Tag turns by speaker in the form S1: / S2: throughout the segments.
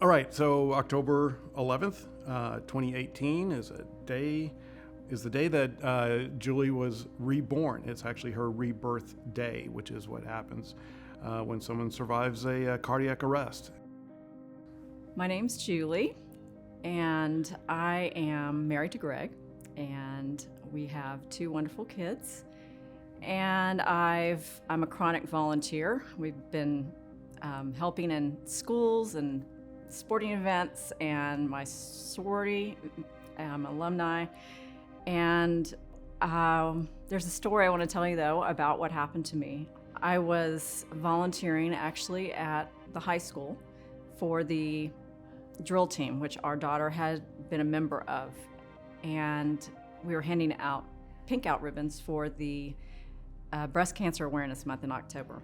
S1: All right, so October 11th, 2018 is the day that Julie was reborn. It's actually her rebirth day, which is what happens when someone survives a cardiac arrest.
S2: My name's Julie, and I am married to Greg, and we have 2 wonderful kids. And I'm a chronic volunteer. We've been helping in schools and sporting events, and my sorority, alumni. And there's a story I want to tell you, though, about what happened to me. I was volunteering actually at the high school for the drill team, which our daughter had been a member of. And we were handing out pink out ribbons for the Breast Cancer Awareness Month in October.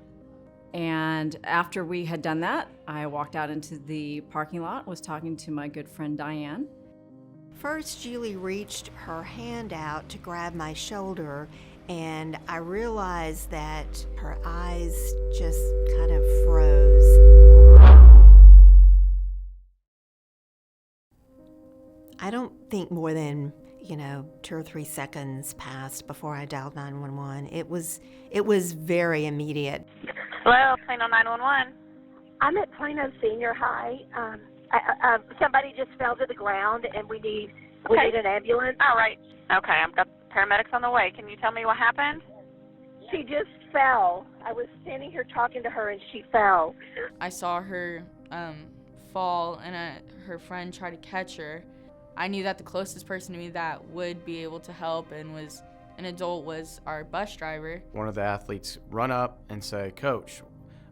S2: And after we had done that, I walked out into the parking lot, was talking to my good friend Diane.
S3: First, Julie reached her hand out to grab my shoulder, and I realized that her eyes just kind of froze. I don't think more than 2 or 3 seconds passed before I dialed 911. It was very immediate.
S4: Hello, Plano 911.
S5: I'm at Plano Senior High. Somebody just fell to the ground, and we need an ambulance.
S4: All right. Okay, I've got paramedics on the way. Can you tell me what happened?
S5: She just fell. I was standing here talking to her, and she fell.
S6: I saw her fall, and her friend tried to catch her. I knew that the closest person to me that would be able to help and was an adult was our bus driver.
S7: One of the athletes run up and say, "Coach,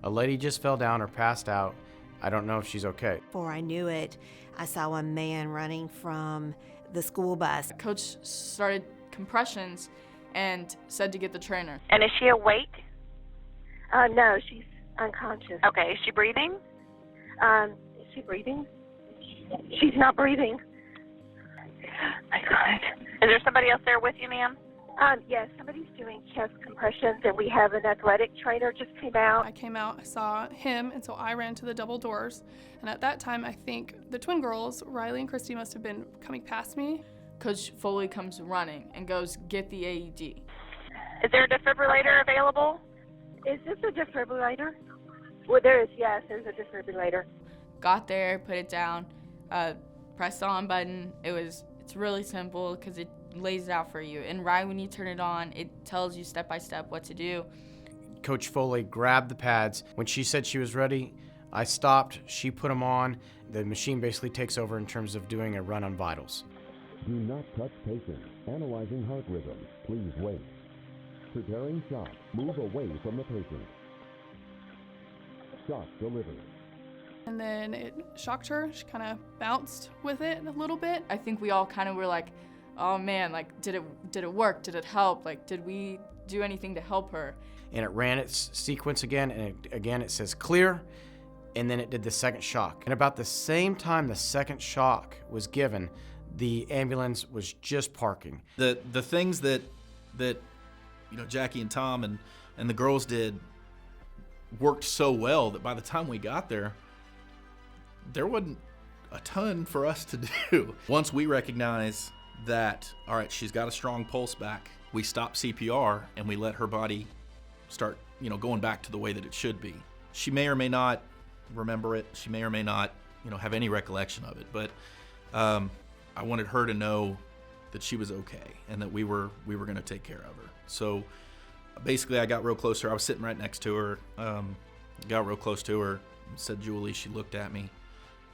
S7: a lady just fell down or passed out. I don't know if she's okay."
S3: Before I knew it, I saw a man running from the school bus.
S6: Coach started compressions and said to get the trainer.
S4: And is she awake?
S5: No, she's unconscious.
S4: Okay, is she breathing?
S5: Is she breathing? She's not breathing. My God.
S4: Is there somebody else there with you, ma'am?
S5: Yes, somebody's doing chest compressions, and we have an athletic trainer just came out.
S8: I came out, I saw him, and so I ran to the double doors. And at that time, I think the twin girls, Riley and Christy, must have been coming past me.
S6: Coach Foley comes running and goes, "Get the AED."
S4: Is there a defibrillator available?
S5: Is this a defibrillator? Well, there's a defibrillator.
S6: Got there, put it down, press the on button. It's really simple because it lays it out for you. And right when you turn it on, it tells you step by step what to do.
S7: Coach Foley grabbed the pads. When she said she was ready, I stopped. She put them on. The machine basically takes over in terms of doing a run on vitals.
S9: Do not touch patient. Analyzing heart rhythm. Please wait. Preparing shock. Move away from the patient. Shock delivered.
S8: And then it shocked her. She kind of bounced with it a little bit.
S6: I think we all kind of were like, oh man, like, did it work? Did it help? Like, did we do anything to help her?
S7: And it ran its sequence again, and again it says clear, and then it did the second shock. And about the same time the second shock was given, the ambulance was just parking.
S10: The things that Jackie and Tom and the girls did worked so well that by the time we got there wasn't a ton for us to do. Once we recognize that, all right, she's got a strong pulse back, we stop CPR and we let her body start, going back to the way that it should be. She may or may not remember it. She may or may not, have any recollection of it. But I wanted her to know that she was okay and that we were going to take care of her. So basically, I got real close to her. I was sitting right next to her. Got real close to her. Said, "Julie." She looked at me,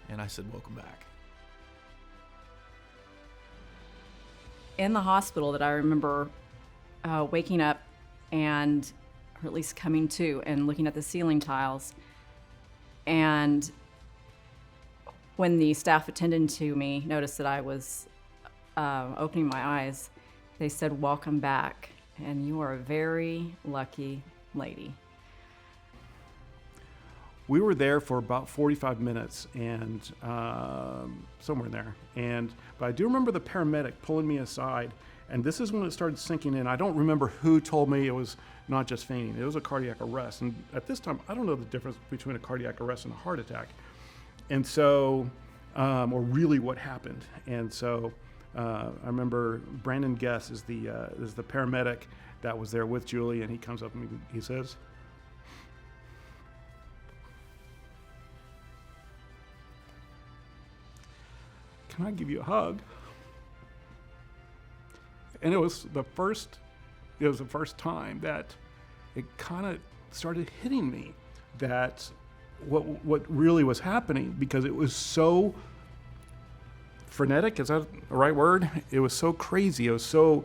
S10: and I said, "Welcome back."
S2: In the hospital that I remember waking up and, or at least coming to, and looking at the ceiling tiles. And when the staff attending to me noticed that I was opening my eyes, they said, "Welcome back, and you are a very lucky lady."
S1: We were there for about 45 minutes and somewhere in there. But I do remember the paramedic pulling me aside, and this is when it started sinking in. I don't remember who told me it was not just fainting, it was a cardiac arrest. And at this time, I don't know the difference between a cardiac arrest and a heart attack. And so, or really what happened. And so I remember Brandon Guess is the paramedic that was there with Julie, and he comes up and he says, "Can I give you a hug?" And it was the first time that it kind of started hitting me that what really was happening, because it was so frenetic. Is that the right word? It was so crazy. It was so,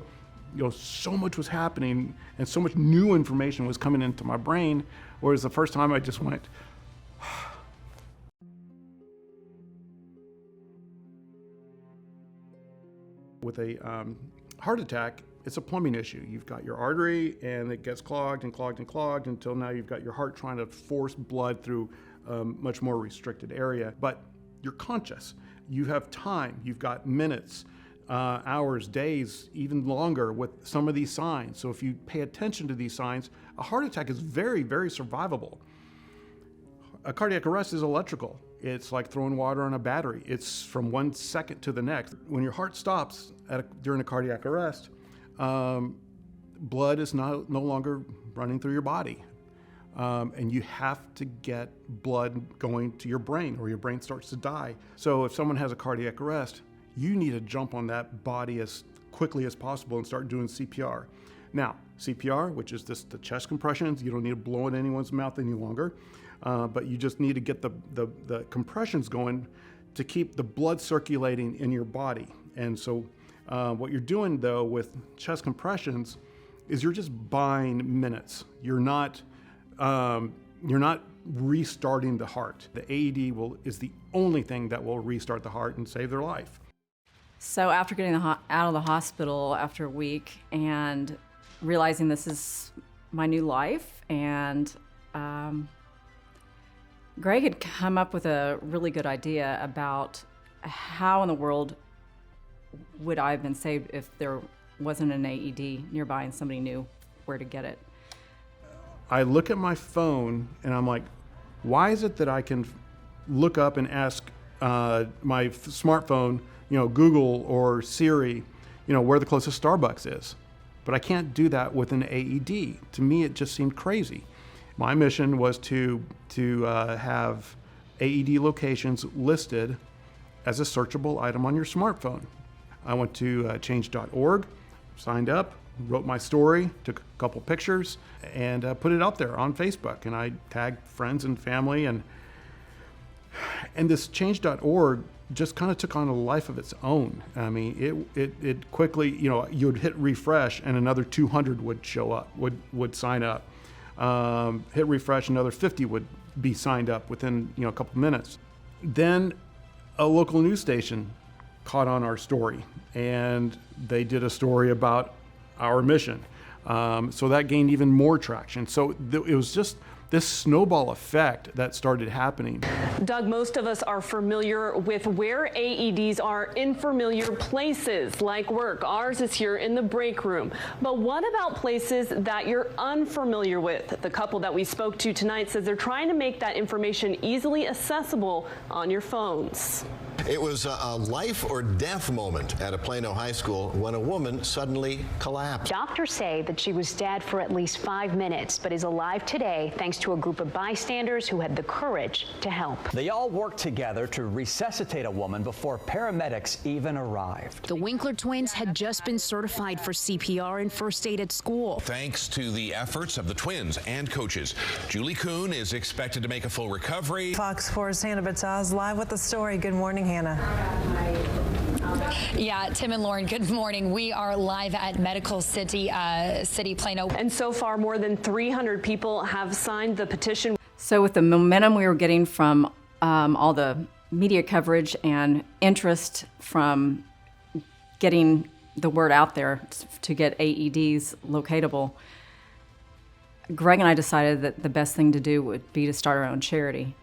S1: so much was happening and so much new information was coming into my brain. Whereas the first time I just went, with a heart attack, it's a plumbing issue. You've got your artery and it gets clogged and clogged and clogged until now you've got your heart trying to force blood through a much more restricted area. But you're conscious. You have time. You've got minutes, hours, days, even longer with some of these signs. So if you pay attention to these signs, a heart attack is very, very survivable. A cardiac arrest is electrical. It's like throwing water on a battery. It's from 1 second to the next. When your heart stops during a cardiac arrest, blood is no longer running through your body. And you have to get blood going to your brain or your brain starts to die. So if someone has a cardiac arrest, you need to jump on that body as quickly as possible and start doing CPR. Now, CPR, which is the chest compressions, you don't need to blow in anyone's mouth any longer, but you just need to get the compressions going to keep the blood circulating in your body. And so what you're doing, though, with chest compressions is you're just buying minutes. You're not restarting the heart. The AED is the only thing that will restart the heart and save their life.
S2: So after getting out of the hospital after a week and realizing this is my new life, and Greg had come up with a really good idea about how in the world would I have been saved if there wasn't an AED nearby and somebody knew where to get it.
S1: I look at my phone and I'm like, why is it that I can look up and ask my smartphone, Google or Siri, where the closest Starbucks is? But I can't do that with an AED. To me, it just seemed crazy. My mission was to have AED locations listed as a searchable item on your smartphone. I went to change.org, signed up, wrote my story, took a couple pictures, and put it out there on Facebook. And I tagged friends and family, and this change.org just kind of took on a life of its own. I mean, it quickly, you would hit refresh and another 200 would show up, would sign up. Hit refresh, another 50 would be signed up within a couple minutes. Then a local news station caught on our story, and they did a story about our mission. So that gained even more traction. So it was just this snowball effect that started happening.
S11: Doug, most of us are familiar with where AEDs are in familiar places like work. Ours is here in the break room. But what about places that you're unfamiliar with? The couple that we spoke to tonight says they're trying to make that information easily accessible on your phones.
S12: It was a life or death moment at a Plano high school when a woman suddenly collapsed.
S13: Doctors say that she was dead for at least 5 minutes, but is alive today thanks to a group of bystanders who had the courage to help.
S14: They all worked together to resuscitate a woman before paramedics even arrived.
S15: The Winkler twins had just been certified for CPR and first aid at school.
S16: Thanks to the efforts of the twins and coaches, Julie Kuhn is expected to make a full recovery.
S17: Fox 4's Hannah Bataz live with the story. Good morning, Hannah.
S18: Yeah, Tim and Lauren, good morning. We are live at Medical City Plano.
S11: And so far, more than 300 people have signed the petition.
S2: So with the momentum we were getting from all the media coverage and interest from getting the word out there to get AEDs locatable, Greg and I decided that the best thing to do would be to start our own charity.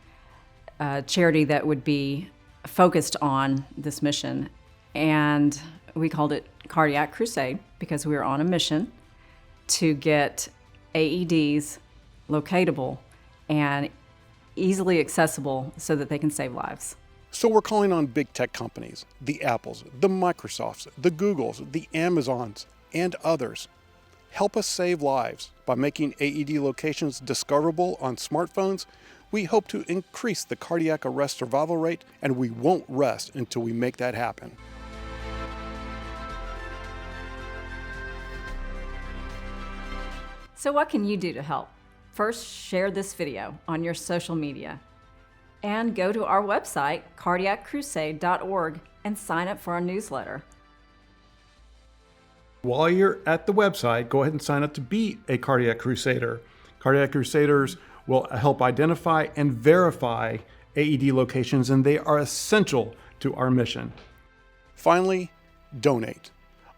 S2: A charity that would be focused on this mission. And we called it Cardiac Crusade because we were on a mission to get AEDs locatable and easily accessible so that they can save lives.
S1: So we're calling on big tech companies, the Apples, the Microsofts, the Googles, the Amazons, and others. Help us save lives. By making AED locations discoverable on smartphones, we hope to increase the cardiac arrest survival rate, and we won't rest until we make that happen.
S2: So what can you do to help? First, share this video on your social media. And go to our website, cardiaccrusade.org, and sign up for our newsletter.
S1: While you're at the website, go ahead and sign up to be a Cardiac Crusader. Cardiac Crusaders will help identify and verify AED locations, and they are essential to our mission. Finally, donate.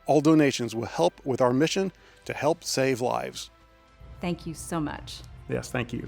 S1: All donations will help with our mission to help save lives.
S2: Thank you so much.
S1: Yes, thank you.